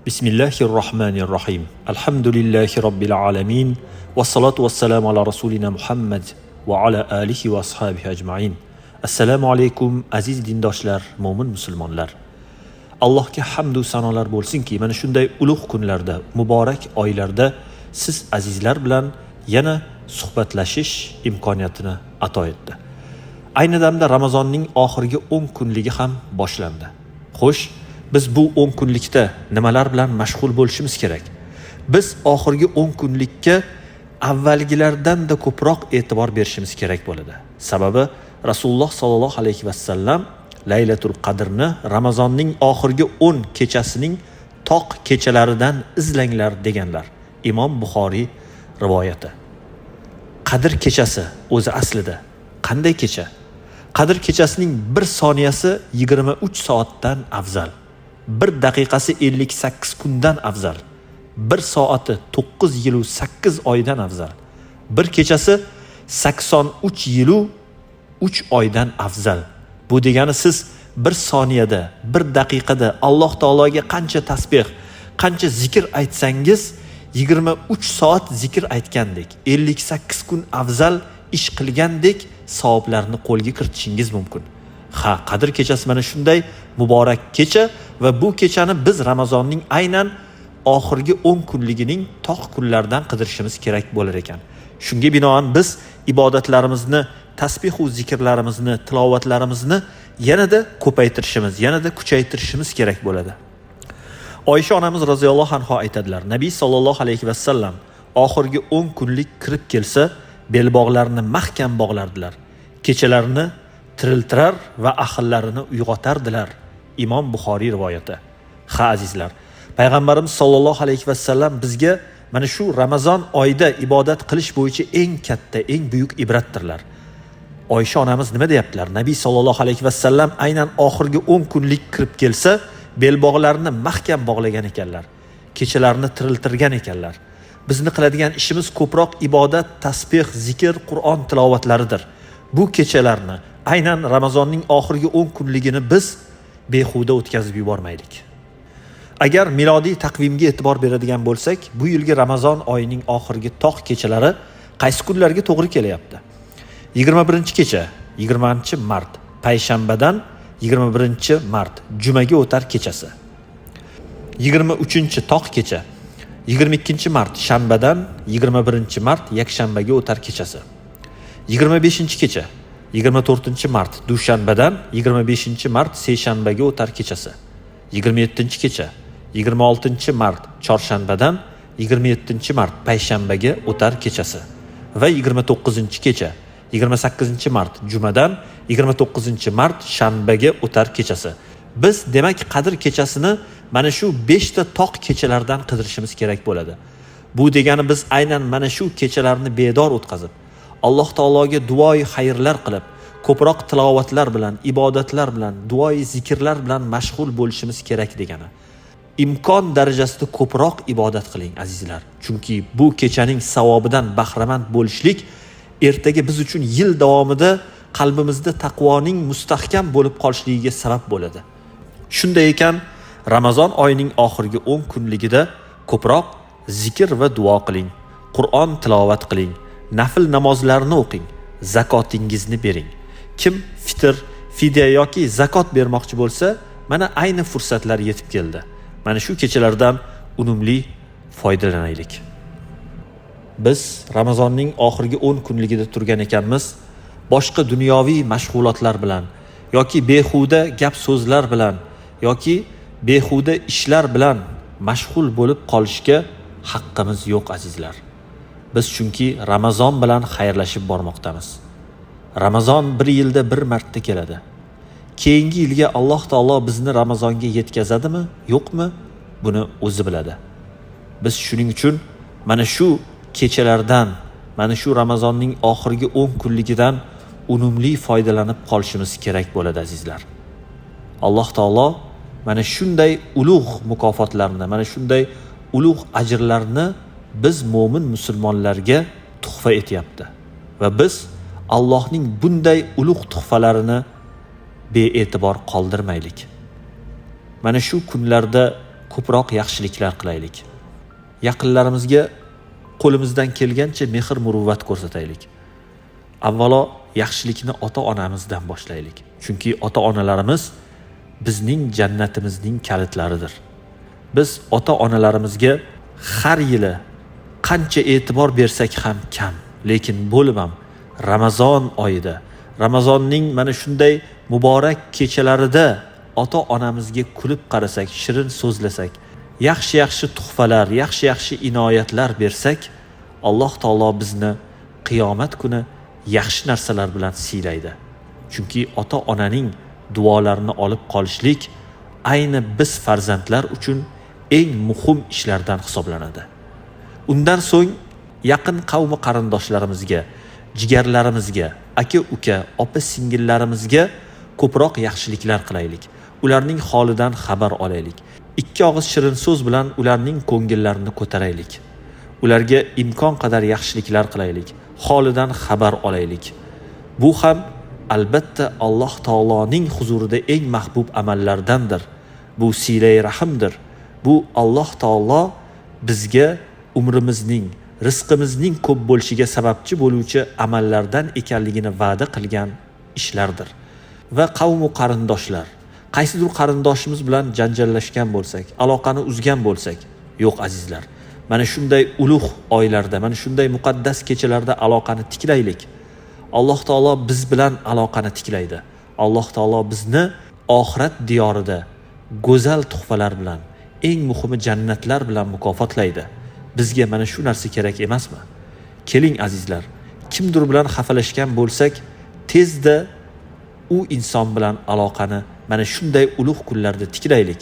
Bismillahirrahmanirrahim. Alhamdulillahi Rabbil alamin. Vassalatu vassalamu ala rasulina Muhammad va ala alihi va ashabihi ajma'in. Assalomu alaykum aziz dindoshlar, mo'min musulmonlar. Allohga hamd va sanolar bo'lsinki, mana shunday ulug' kunlarda, muborak oylarda siz azizlar bilan yana suhbatlashish imkoniyatini ato etdi. Ayni damda Ramazonning oxirgi 10 kunligi ham boshlandi. Xo'sh, biz bu 10 kunlikda nimalar bilan mashg'ul bo'lishimiz kerak? Biz oxirgi 10 kunlikka avvalgilardan da ko'proq e'tibor berishimiz kerak bo'ladi. Sababi Rasululloh sollallohu alayhi vasallam Laylatul Qadrni Ramazonning oxirgi 10 kechasining toq kechalaridan izlanglar deganlar. Imom Buxoriy rivoyati. Qadr kechasi o'zi aslida qanday kecha? Qadr kechasining 1 soniyasi 23 soatdan afzal. 1 daqiqasi 58 kundan afzal. 1 soati 9 yil 8 oydan afzal. 1 kechasi 83 yil 3 oydan afzal. Bu degani siz 1 soniyada, 1 daqiqada Alloh taologa qancha tasbih, qancha zikr aytsangiz, 23 soat zikr aytgandek, 58 kun afzal ish qilgandek savoblarni qo'lga kiritishingiz mumkin. Ha, Qadr kechasi mana shunday muborak kecha va bu kechani biz Ramazonning aynan oxirgi 10 kunligining toq kunlardan qidirishimiz kerak bo'lar ekan. Shunga binoan biz ibodatlarimizni, tasbih va zikrlarimizni, tilovatlarimizni yanada ko'paytirishimiz, yanada kuchaytirishimiz kerak bo'ladi. Oysha onamiz roziyallohu anha aytadilar: Nabiy sollallohu alayhi vasallam oxirgi 10 kunlik kirib kelsa, belbog'larini mahkam bog'lardilar. Kechalarini tiriltirar va ahllarini uyg'otardilar. Imom Buxoriy rivoyati. Ha azizlar, payg'ambarimiz sollallohu alayhi vasallam bizga mana shu Ramazon oyida ibodat qilish bo'yicha eng katta, eng buyuk ibratdirlar. Oysha onamiz nima deyaptilar? Nabiy sollallohu alayhi vasallam aynan oxirgi 10 kunlik kirib kelsa, belbog'larini mahkam bog'lagan ekanlar. Kechalarini tiriltirgan ekanlar. Bizni qiladigan ishimiz ko'proq ibodat, tasbih, zikr, Qur'on tilovatlaridir. Bu kechalarni, aynan Ramazonning oxirgi 10 kunligini biz behuda o'tkazib yubormaylik. Agar milodiy taqvimga e'tibor beradigan bo'lsak, bu yilgi Ramazon oyining oxirgi toq kechalari qaysi kunlarga to'g'ri kelyapti? 21-kecha 20-mart payshanbadan 21-mart jumaga o'tar kechasi. 23-toq kecha 22-mart shanbadan 21-mart yakshanbaga o'tar kechasi. 25-kecha 24-mart dushanbadan 25-mart seshanbaga o'tar kechasi. 27-kecha 26-mart chorshanbadan 27-mart payshanbaga o'tar kechasi va 29-kecha 28-mart jumadan 29-mart shanbaga o'tar kechasi. Biz demak Qadr kechasini mana shu 5 ta toq kechalardan qidirishimiz kerak bo'ladi. Bu degani biz aynan mana shu kechalarni bedor o'tkazib, Alloh taologa duoyi xayrlar qilib, ko'proq tilovatlar bilan, ibodatlar bilan, duoyi zikrlar bilan mashg'ul bo'lishimiz kerak degani. Imkon darajasida ko'proq ibodat qiling azizlar. Chunki bu kechaning savobidan bahramand bo'lishlik ertaga biz uchun yil davomida qalbimizda taqvoning mustahkam bo'lib qolishligiga sabab bo'ladi. Shunday ekan, Ramazon oyining oxirgi 10 kunligida ko'proq zikr va duo qiling, Qur'on tilovat qiling, nafl namozlarni o'qing, zakotingizni bering. Kim fitr, fidya yoki zakot bermoqchi bo'lsa, mana ayni fursatlar yetib keldi. Mana shu kechalardan unumli foydalanaylik. Biz Ramazonning oxirgi 10 kunligida turgan ekanmiz, boshqa dunyoviy mashg'ulotlar bilan yoki behuda gap so'zlar bilan yoki behuda ishlar bilan mashg'ul bo'lib qolishga haqqimiz yo'q azizlar. Biz chunki Ramazon bilan xayrlashib bormoqdamiz. Ramazon bir yilda bir marta keladi. Keyingi yilga Alloh taolo bizni Ramazonga yetkazadimi, yo'qmi? Buni o'zi biladi. Biz shuning uchun mana shu kechalardan, mana shu Ramazonning oxirgi 10 kunligidan unumli foydalanib qolishimiz kerak bo'ladi azizlar. Alloh taolo mana shunday ulug' mukofotlarni, mana shunday ulug' ajrlarni biz mo'min musulmonlarga tuhfa etyapti. Va biz Allohning bunday ulug' tuhfalarini bee'tibor qoldirmaylik. Mana shu kunlarda ko'proq yaxshiliklar qilaylik. Yaqinlarimizga qo'limizdan kelgancha mehr muruvvat ko'rsataylik. Avvalo yaxshilikni ota-onamizdan boshlaylik. Chunki ota-onalarimiz bizning jannatimizning kalitlaridir. Biz ota-onalarimizga har yili qancha e'tibor bersak ham kam. Lekin bo'lib ham Ramazon oyida, Ramazonning mana shunday muborak kechalarida ota-onamizga kulib qarasak, shirin so'zlasak, yaxshi tuhfalar, yaxshi inoyatlar bersak, Alloh taolo bizni qiyomat kuni yaxshi narsalar bilan siylaydi. Chunki ota-onaning duolarini olib qolishlik ayni biz farzandlar uchun eng muhim ishlardan hisoblanadi. Undan so'ng yaqin qavmi qarindoshlarimizga, jigarlarimizga, aka-uka, opa-singillarimizga ko'proq yaxshiliklar qilaylik. Ularning holidan xabar olaylik. Ikki og'iz shirin so'z bilan ularning ko'ngillarini ko'taraylik. Ularga imkon qadar yaxshiliklar qilaylik. Holidan xabar olaylik. Bu ham albatta Alloh taoloning huzurida eng mahbub amallardandir. Bu silay rahimdir. Bu Alloh taolo bizga umrimizning, rizqimizning ko'p bo'lishiga sababchi bo'luvchi amallardan ekanligini va'da qilgan ishlardir. Va qavm va qarindoshlar, qaysidir qarindoshimiz bilan janjallashgan bo'lsak, aloqani uzgan bo'lsak, yo'q azizlar. Mana shunday ulug' oylarda, mana shunday muqaddas kechalarda aloqani tiklaylik. Alloh taolo biz bilan aloqani tiklaydi. Alloh taolo bizni oxirat diyorida go'zal tuhfalar bilan, eng muhimi jannatlar bilan mukofotlaydi. Bizga mana shu narsa kerak emasmi? Keling azizlar, kimdir bilan xafalashgan bo'lsak, tezda u inson bilan aloqani mana shunday ulug' kunlarda tiklaylik.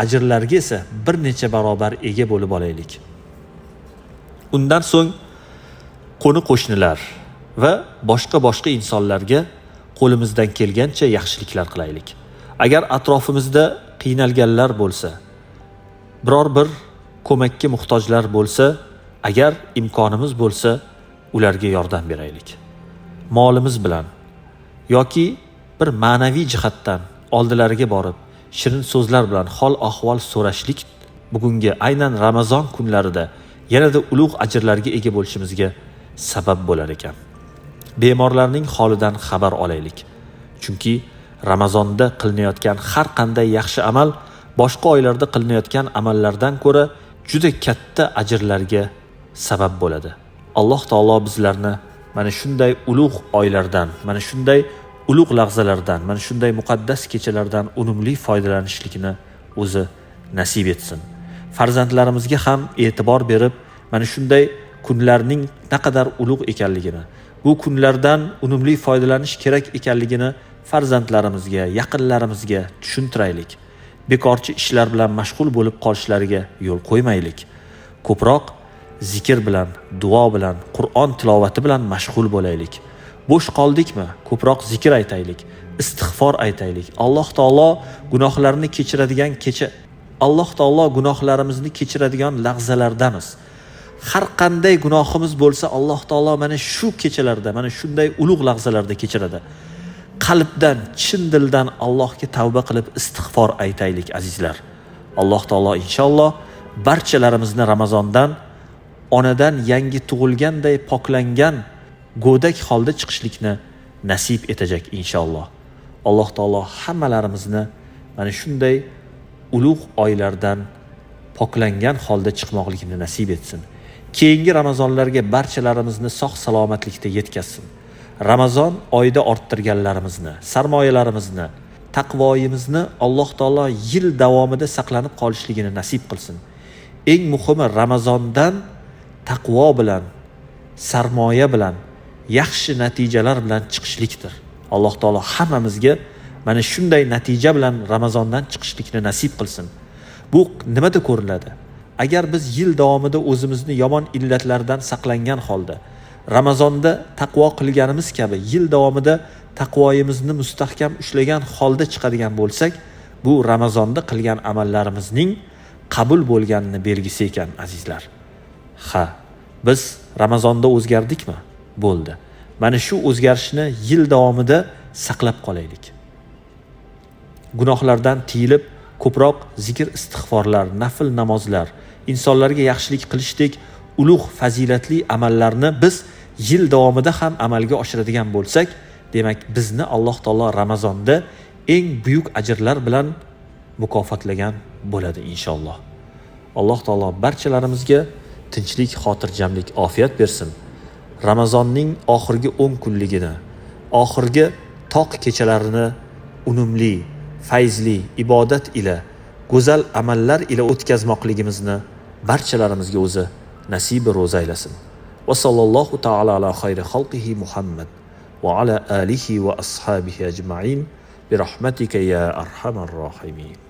Ajrlarga esa bir necha barobar ega bo'lib olaylik. Undan so'ng qo'ni-qo'shnilar va boshqa insonlarga qo'limizdan kelgancha yaxshiliklar qilaylik. Agar atrofimizda qiynalganlar bo'lsa, biror bir ko'makka muhtojlar bo'lsa, agar imkonimiz bo'lsa, ularga yordam beraylik. Molimiz bilan yoki bir ma'naviy jihatdan oldilariga borib, shirin so'zlar bilan hol-ahvol so'rashlik bugungi aynan Ramazon kunlarida yanada ulug' ajrlarga ega bo'lishimizga sabab bo'lar ekan. Bemorlarning holidan xabar olaylik. Chunki Ramazonda qilinayotgan har qanday yaxshi amal boshqa oylarda qilinayotgan amallardan ko'ra juda katta ajrlarga sabab bo'ladi. Alloh taolo bizlarni mana shunday ulug' oylardan, mana shunday ulug' lahzalardan, mana shunday muqaddas kechalardan unumli foydalanishlikni o'zi nasib etsin. Farzandlarimizga ham e'tibor berib, mana shunday kunlarning naqadar ulug' ekanligini, bu kunlardan unumli foydalanish kerak ekanligini farzandlarimizga, yaqinlarimizga tushuntiraylik. Bekorchi ishlar bilan mashg'ul bo'lib qolishlariga yo'l qo'ymaylik. Ko'proq zikr bilan, duo bilan, Qur'on tilovati bilan mashg'ul bo'laylik. Bo'sh qoldikmi? Ko'proq zikr aytaylik, istig'for aytaylik. Alloh taolo gunohlarni kechiradigan Alloh taolo gunohlarimizni kechiradigan lahzalardamiz. Har qanday gunohimiz bo'lsa, Alloh taolo mana shu kechalarda, mana shunday ulug' lahzalarda kechiradi. Qalbdan, chin dildan Allohga tavba qilib istig'for aytaylik azizlar. Alloh taolo inshaalloh barchalarimizni Ramazondan onadan yangi tug'ilganday poklangan go'dak holda chiqishlikni nasib etacak inshaalloh. Alloh taolo hammalarimizni mana shunday ulug' oylardan poklangan holda chiqmoqlikni nasib etsin. Keyingi Ramazonlarga barchalarimizni sog' salomatlikda yetkazsin. Ramazon oyida orttirganlarimizni, sarmoyalarimizni, taqvoyimizni Alloh taolo yil davomida saqlanib qolishligini nasib qilsin. Eng muhimi Ramazondan taqvo bilan, sarmoya bilan, yaxshi natijalar bilan chiqishlikdir. Alloh taolo hammamizga mana shunday natija bilan Ramazondan chiqishlikni nasib qilsin. Bu nimada ko'rinadi? Agar biz yil davomida o'zimizni yomon illatlardan saqlangan holda Ramazonda taqvo qilganimiz kabi yil davomida taqvoyimizni mustahkam ushlagan holda chiqadigan bo'lsak, bu Ramazonda qilgan amallarimizning qabul bo'lganini belgisi ekan azizlar. Ha, biz Ramazonda o'zgardikmi? Bo'ldi. Mana shu o'zgarishni yil davomida saqlab qolaylik. Gunohlardan tiyilib, ko'proq zikr istig'forlar, nafl namozlar, insonlarga yaxshilik qilishdek ulug' fazilatli amallarni biz yil davomida ham amalga oshiradigan bo'lsak, demak bizni Alloh taolo Ramazonda eng buyuk ajrlar bilan mukofotlagan bo'ladi inshaalloh. Alloh taolo barchalarimizga tinchlik, xotirjamlik, ofiyat bersin. Ramazonning oxirgi 10 kunligini, oxirgi toq kechalarini unumli, fayzli ibodat ila, go'zal amallar ila o'tkazmoqligimizni barchalarimizga o'zi nasibi ro'za aylasin. Va sallallohu ta'ala ala xayri xalqihi Muhammad va ala alihi va ashabihi ajma'in bi rahmatika ya arhamar rohimin.